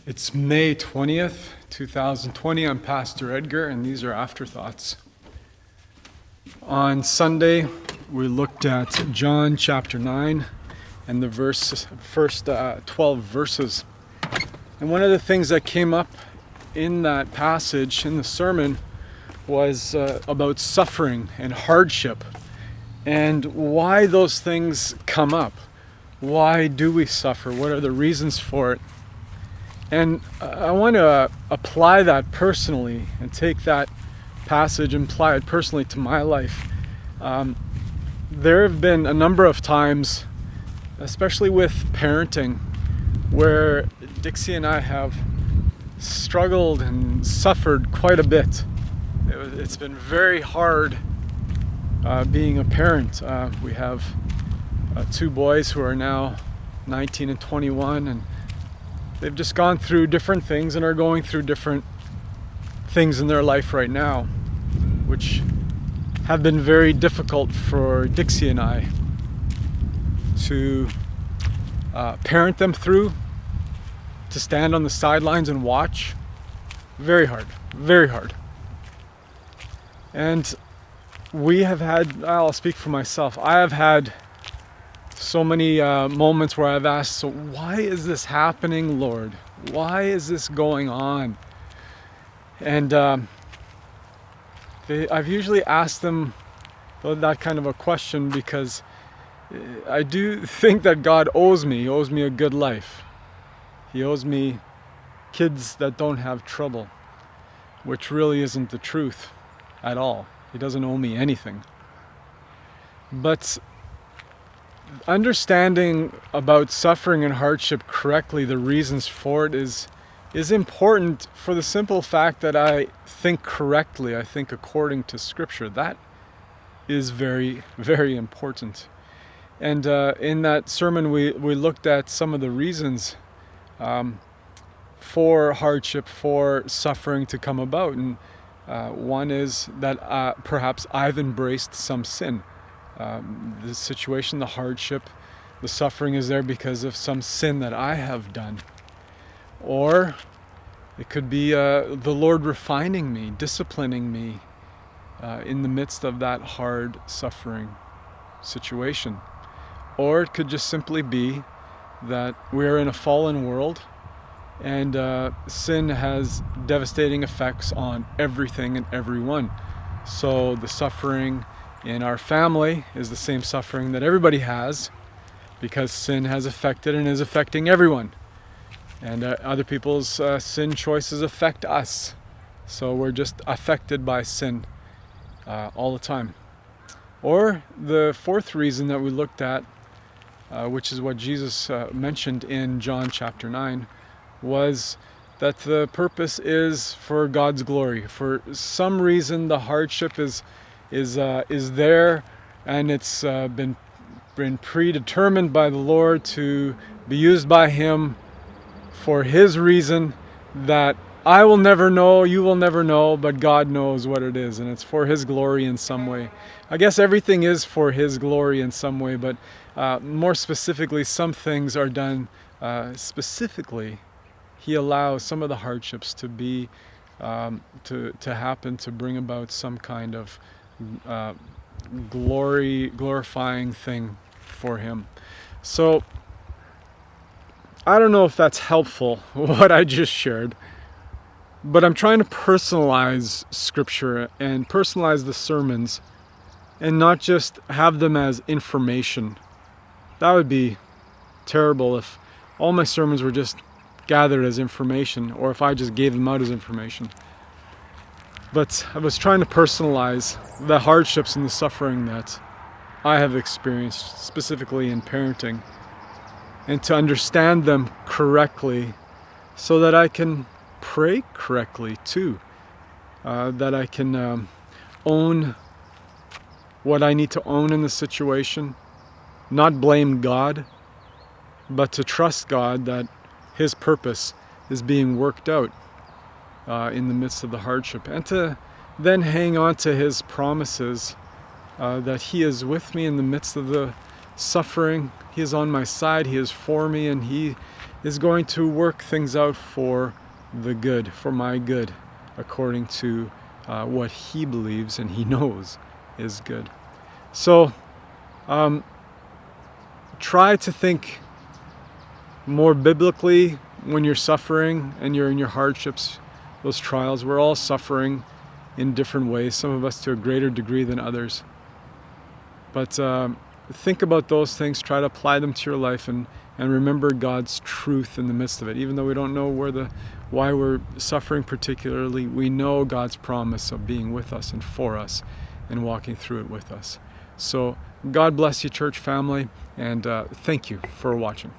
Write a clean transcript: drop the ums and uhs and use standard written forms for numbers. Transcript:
It's May 20th, 2020. I'm Pastor Edgar, and these are Afterthoughts. On Sunday, we looked at John chapter 9 and the first 12 verses. And one of the things that came up in that passage, in the sermon, was about suffering and hardship and why those things come up. Why do we suffer? What are the reasons for it? And I want to apply that personally and take that passage and apply it personally to my life. There have been a number of times, especially with parenting, where Dixie and I have struggled and suffered quite a bit. It's been very hard being a parent. We have two boys who are now 19 and 21, and they've just gone through different things and are going through different things in their life right now, which have been very difficult for Dixie and I to parent them through, to stand on the sidelines and watch. Very hard, very hard. And we have had, I'll speak for myself, I have had so many moments where I've asked, so why is this happening, Lord? Why is this going on? And I've usually asked them that kind of a question because I do think that God owes me a good life. He owes me kids that don't have trouble, which really isn't the truth at all. He doesn't owe me anything. But understanding about suffering and hardship correctly, the reasons for it, is important for the simple fact that I think correctly, I think according to Scripture. That is very, very important. And in that sermon we looked at some of the reasons for hardship, for suffering to come about. And one is that perhaps I've embraced some sin. The situation, the hardship, the suffering is there because of some sin that I have done. Or it could be the Lord refining me, disciplining me in the midst of that hard suffering situation. Or it could just simply be that we're in a fallen world and sin has devastating effects on everything and everyone. So the suffering in our family is the same suffering that everybody has, because sin has affected and is affecting everyone. And other people's sin choices affect us. So we're just affected by sin all the time. Or the fourth reason that we looked at, which is what Jesus mentioned in John chapter 9, was that the purpose is for God's glory. For some reason the hardship is there, and it's been predetermined by the Lord to be used by Him for His reason that I will never know, you will never know, but God knows what it is, and it's for His glory in some way. I guess everything is for His glory in some way, but more specifically, some things are done specifically. He allows some of the hardships to be to happen, to bring about some kind of glorifying thing for Him. So I don't know if that's helpful, what I just shared, but I'm trying to personalize Scripture and personalize the sermons and not just have them as information. That would be terrible if all my sermons were just gathered as information, or if I just gave them out as information. But I was trying to personalize the hardships and the suffering that I have experienced, specifically in parenting, and to understand them correctly so that I can pray correctly too, that I can own what I need to own in the situation, not blame God, but to trust God that His purpose is being worked out in the midst of the hardship, and to then hang on to His promises that He is with me in the midst of the suffering. He is on my side, He is for me, and He is going to work things out for the good, for my good, according to what He believes and He knows is good. So try to think more biblically when you're suffering and you're in your hardships, those trials. We're all suffering in different ways, some of us to a greater degree than others. But think about those things, try to apply them to your life, and remember God's truth in the midst of it. Even though we don't know why we're suffering particularly, we know God's promise of being with us and for us and walking through it with us. So God bless you, church family, and thank you for watching.